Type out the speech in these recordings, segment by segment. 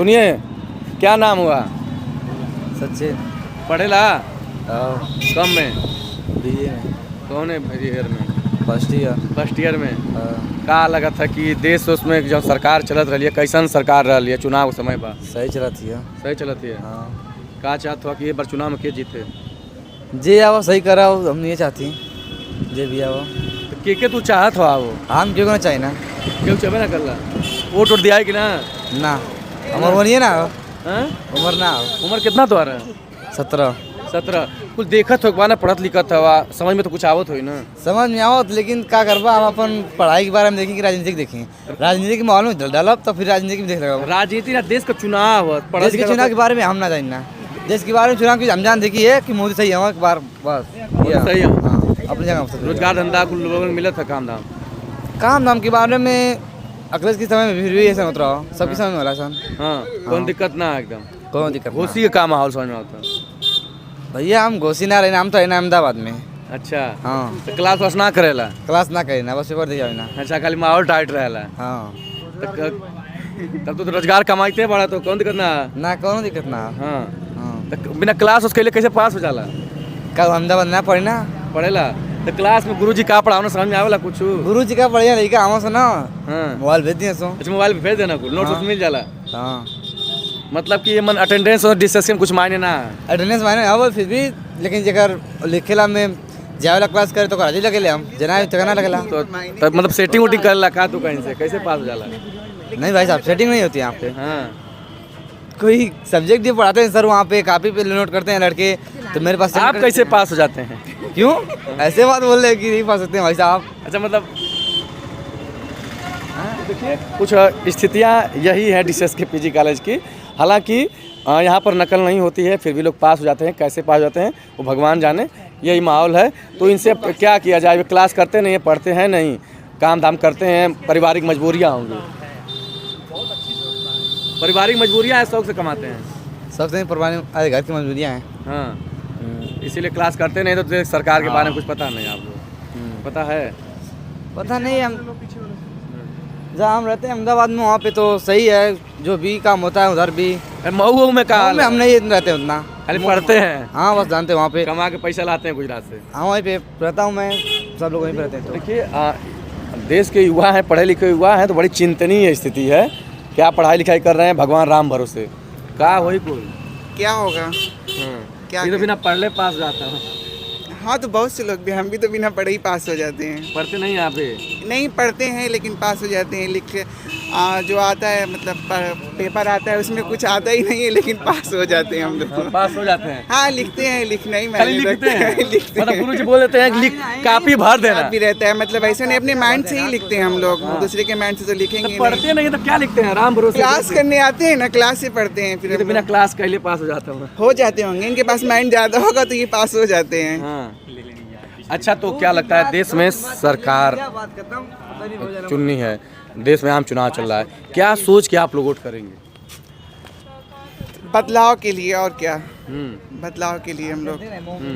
सुनिए, क्या नाम हुआ? सचिन। पढ़ेला हाँ, कम में? बीए में। कौन है ईयर में? First year. फर्स्ट ईयर में। हाँ, का लगा था कि देश उसमें जब सरकार चलत रही है, कैसन सरकार रही है चुनाव के समय पर? सही चलती है। सही चलती है। हाँ, का चाहत हुआ कि ये बार चुनाव में के जीते? जे आवा सही करा हम ये चाहती जे भी आवा तो के तू चाहत हो वो? हम क्यों ना चाहिए ना। क्यों चबे ना कर ला? वोट दिया है कि ना? ना उम्र बनिए ना। हाँ? उम्र ना उम्र कितना तो आ रहा? 17। 17। कुछ देखत हो ना, पढ़त लिखत हवा, समझ में तो कुछ आवत हो ना? समझ में आवत, लेकिन का करबा हम अपन पढ़ाई के बारे में देखें कि राजनीति देखें। राजनीति के माहौल में डालब तो फिर राजनीति में देख लगा। राजनीति ना, देश का चुनाव है, देश के चुनाव के बारे में हम ना जानना। देश के बारे में चुनाव की हम जान देखी है कि मोदी सही है बार बस सही है। अपनी जगह रोजगार धंधा कुल लोगों को मिला था, काम धाम के बारे में अगले के समय में फिर भी ऐसा होता रहा, सबके समय में होला सन। हाँ, कौन दिक्कत ना है एकदम। कौन दिक्कत ना। घोसी का माहौल समझ में आता है। भैया हम घोसी ना रहे, नाम तो है ना अहमदाबाद में। अच्छा। हाँ, तो क्लास वास ना करेला? क्लास ना करे ना, बस पेपर दे ना। अच्छा, खाली माहौल टाइट रहेला। हाँ, तब तो रोजगार कमाइते बड़ा, तो कौन दिक्कत ना? ना कौन दिक्कत ना। हाँ। हाँ, तो बिना क्लास उसके लिए कैसे पास हो जाला? कल अहमदाबाद ना पढ़े ना। पढ़ेला तो क्लास में गुरुजी का पढ़ाओ समझ में आवेला कुछ? गुरु जी का बढ़िया लड़का हम ना। हाँ, मोबाइल भेज दिए सो। अच्छा, मोबाइल पे भेज देना, कुछ नोट्स हाँ। मिल जाला। हाँ, मतलब कि ये मन अटेंडेंस और डिस्कशन कुछ मायने ना? अटेंडेंस मायने आवल फिर भी, लेकिन जेकर लिखेला में जावेला क्लास करे तो राजी लगेले हम जना ठिकाना लगेला। तो मतलब सेटिंग वोटिंग कर ला का तू कहीं से कैसे पास हो जाला? नहीं भाई साहब, सेटिंग नहीं होती यहाँ पे। हाँ। कोई सब्जेक्ट जो पढ़ाते हैं सर वहाँ पे कापी पे नोट करते हैं लड़के, तो मेरे पास आप कैसे पास हो जाते हैं? क्यों ऐसे बात बोल रहे हैं कि नहीं पास होते हैं भाई साहब? अच्छा, मतलब देखिए कुछ स्थितियाँ यही है डीसीएस के पीजी कॉलेज की। हालांकि यहाँ पर नकल नहीं होती है, फिर भी लोग पास हो जाते हैं। कैसे पास हो जाते हैं वो भगवान जाने, यही माहौल है। तो इनसे क्या किया जाए? वे क्लास करते नहीं है, पढ़ते हैं नहीं, काम धाम करते हैं, पारिवारिक मजबूरियाँ होंगी। पारिवारिक मजबूरियाँ है, शौक से कमाते हैं। सबसे परवाने घर की मजबूरियाँ हैं। हाँ, इसीलिए क्लास करते नहीं। तो सरकार के बारे में कुछ पता नहीं आपको? पता है? पता नहीं, हम जहाँ हम रहते हैं अहमदाबाद में वहाँ पे तो सही है, जो भी काम होता है उधर भी। मऊ में कहा हम नहीं रहते उतना, खाली पढ़ते हैं। हाँ बस जानते हैं वहाँ पे कमा के पैसा लाते हैं गुजरात से। हाँ, वहीं पे रहता हूँ मैं, सब लोग वहीं पे रहते हैं। तो देखिए देश के युवा हैं, पढ़े लिखे युवा हैं, तो बड़ी चिंतनीय स्थिति है। क्या पढ़ाई लिखाई कर रहे हैं, भगवान राम भरोसे का वही कोई क्या होगा? क्या ये तो बिना पढ़ले पास जाता है। हाँ, तो बहुत से लोग भी, हम भी तो बिना पढ़े ही पास हो जाते हैं। पढ़ते नहीं यहाँ पे? नहीं पढ़ते हैं लेकिन पास हो जाते हैं। लिख जो आता है मतलब पेपर आता है उसमें कुछ आता ही नहीं है, लेकिन पास हो जाते हैं हम लोग। पास हो जाते हैं। हाँ, लिखते हैं, लिखना ही खाली मैंने लिखते हैं? लिखते मतलब हैं। गुरुजी बोल देते हैं लिख, कापी भर देना भी रहता है, मतलब ऐसे नहीं, अपने माइंड से ही लिखते हैं हम लोग। दूसरे के माइंड से तो लिखेंगे नहीं। पढ़ते नहीं तो क्या लिखते हैं? राम भरोसे क्लास करने आते हैं ना, क्लास से पढ़ते हैं। फिर बिना क्लास के लिए पास हो जाता हूँ। हो जाते होंगे, इनके पास माइंड ज़्यादा होगा तो ये पास हो जाते हैं। हाँ। अच्छा, तो क्या लगता है देश में सरकार चुननी है, देश में आम चुनाव चल रहा है, क्या सोच के आप लोग वोट करेंगे? बदलाव के लिए, और क्या, बदलाव के लिए हम लोग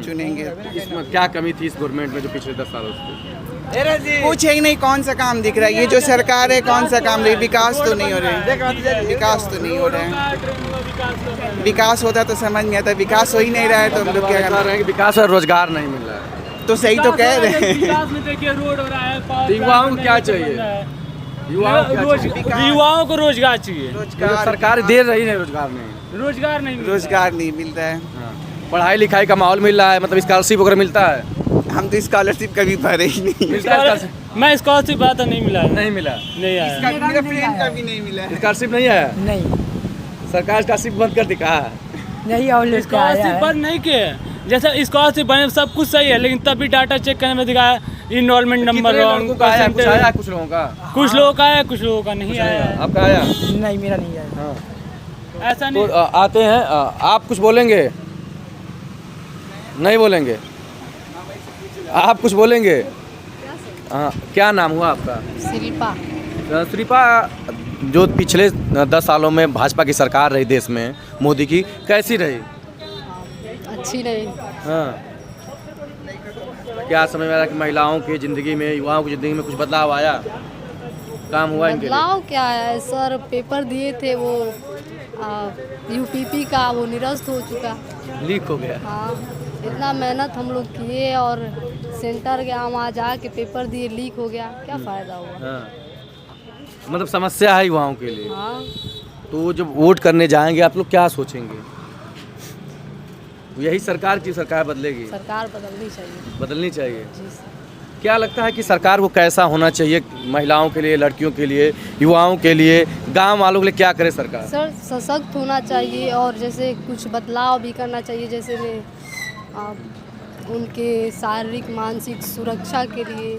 चुनेंगे। इसमें क्या कमी थी इस गवर्नमेंट में जो पिछले 10 सालों से? कुछ है ही नहीं, कौन सा काम दिख रहा है? ये जो सरकार है कौन सा काम रही? विकास तो नहीं हो रहा है, विकास तो नहीं हो रहा है। विकास होता तो समझ में आता, विकास हो ही नहीं रहा है तो हम लोग क्या कर रहे हैं? विकास और रोजगार नहीं मिल रहा है। तो सही तो कह रहे हैं। युवाओं को क्या चाहिए? युवाओं को रोजगार चाहिए। सरकार दे रही है, रोजगार नहीं, रोजगार नहीं मिल रहा है। पढ़ाई लिखाई का माहौल मिल रहा है, मतलब स्कॉलरशिप वगैरह मिलता है? हम तो स्कॉलरशिप कभी भरे ही नहीं। मैं स्कॉलरशिप पाया था, नहीं मिला। नहीं मिला? नहीं आया। मेरा फ्रेंड का भी नहीं मिला। स्कॉलरशिप नहीं है? नहीं, सरकार स्कॉलरशिप बंद कर दी कहा? नहीं और स्कॉलरशिप बंद नहीं किए। जैसे स्कॉलरशिप बने सब कुछ सही है, लेकिन तभी डाटा चेक करने में दिखाया इनरोलमेंट नंबर रॉन्ग। कुछ आया कुछ लोगों का? कुछ लोगों का आया, कुछ लोगों का नहीं आया। आपका आया? नहीं, मेरा नहीं आया। हाँ। ऐसा नहीं। तो आते हैं, आप कुछ बोलेंगे? नहीं बोलेंगे? आप कुछ बोलेंगे? क्या नाम हुआ आपका? शिल्पा। शिल्पा, जो पिछले 10 सालों में भाजपा की सरकार रही देश में, मोदी की, कैसी रही? अच्छी रही। हाँ, क्या समझ में आ रहा कि महिलाओं की ज़िंदगी में, युवाओं की ज़िंदगी में कुछ बदलाव आया, काम हुआ इनके लिए? बदलाव क्या है सर? पेपर दिए थे वो यूपीपी का वो निरस्त हो चुका। लीक हो गया। हाँ, इतना मेहनत हम लोग किए और सेंटर गया, वहाँ जाके पेपर दिए, लीक हो गया, क्या फ़ायदा हुआ। हाँ, मतलब समस्या है युवाओं के लिए। हाँ, तो जब वोट करने जाएंगे आप लोग क्या सोचेंगे? यही सरकार की सरकार बदलेगी? सरकार बदलनी चाहिए। बदलनी चाहिए। जी सर। क्या लगता है कि सरकार को कैसा होना चाहिए, महिलाओं के लिए, लड़कियों के लिए, युवाओं के लिए, गांव वालों के लिए क्या करे सरकार? सर सशक्त होना चाहिए और जैसे कुछ बदलाव भी करना चाहिए, जैसे उनके शारीरिक मानसिक सुरक्षा के लिए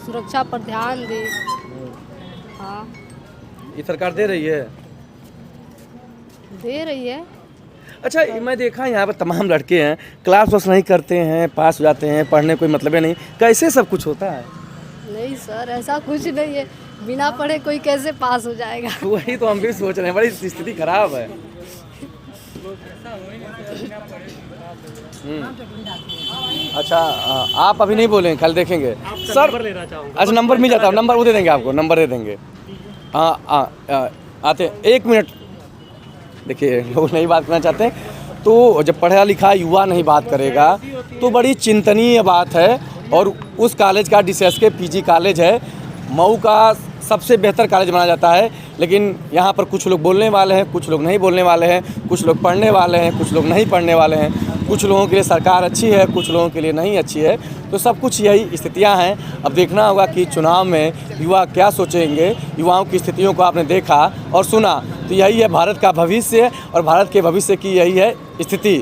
सुरक्षा पर ध्यान दे। हाँ, ये सरकार दे रही है? दे रही है। अच्छा, मैं देखा यहाँ पर तमाम लड़के हैं, क्लास वास नहीं करते हैं, पास हो जाते हैं, पढ़ने कोई मतलब ही नहीं, कैसे सब कुछ होता है? नहीं सर, ऐसा कुछ नहीं है, बिना पढ़े कोई कैसे पास हो जाएगा। वही तो हम भी सोच रहे हैं, बड़ी स्थिति खराब है। अच्छा, आप अभी नहीं बोलेंगे, कल देखेंगे सर। अच्छा, नंबर मिल जाता है, नंबर वो दे देंगे आपको, नंबर दे देंगे। आते 1 मिनट। देखिए, लोग नहीं बात करना चाहते, तो जब पढ़ा लिखा युवा नहीं बात करेगा तो बड़ी चिंतनीय बात है। और उस कॉलेज का DCSK PG कॉलेज है, मऊ का सबसे बेहतर कॉलेज माना जाता है, लेकिन यहाँ पर कुछ लोग बोलने वाले हैं, कुछ लोग नहीं बोलने वाले हैं, कुछ लोग पढ़ने वाले हैं, कुछ लोग नहीं पढ़ने वाले हैं, कुछ लोगों के लिए सरकार अच्छी है, कुछ लोगों के लिए नहीं अच्छी है। तो सब कुछ यही स्थितियाँ हैं। अब देखना होगा कि चुनाव में युवा क्या सोचेंगे। युवाओं की स्थितियों को आपने देखा और सुना, तो यही है भारत का भविष्य, और भारत के भविष्य की यही है स्थिति।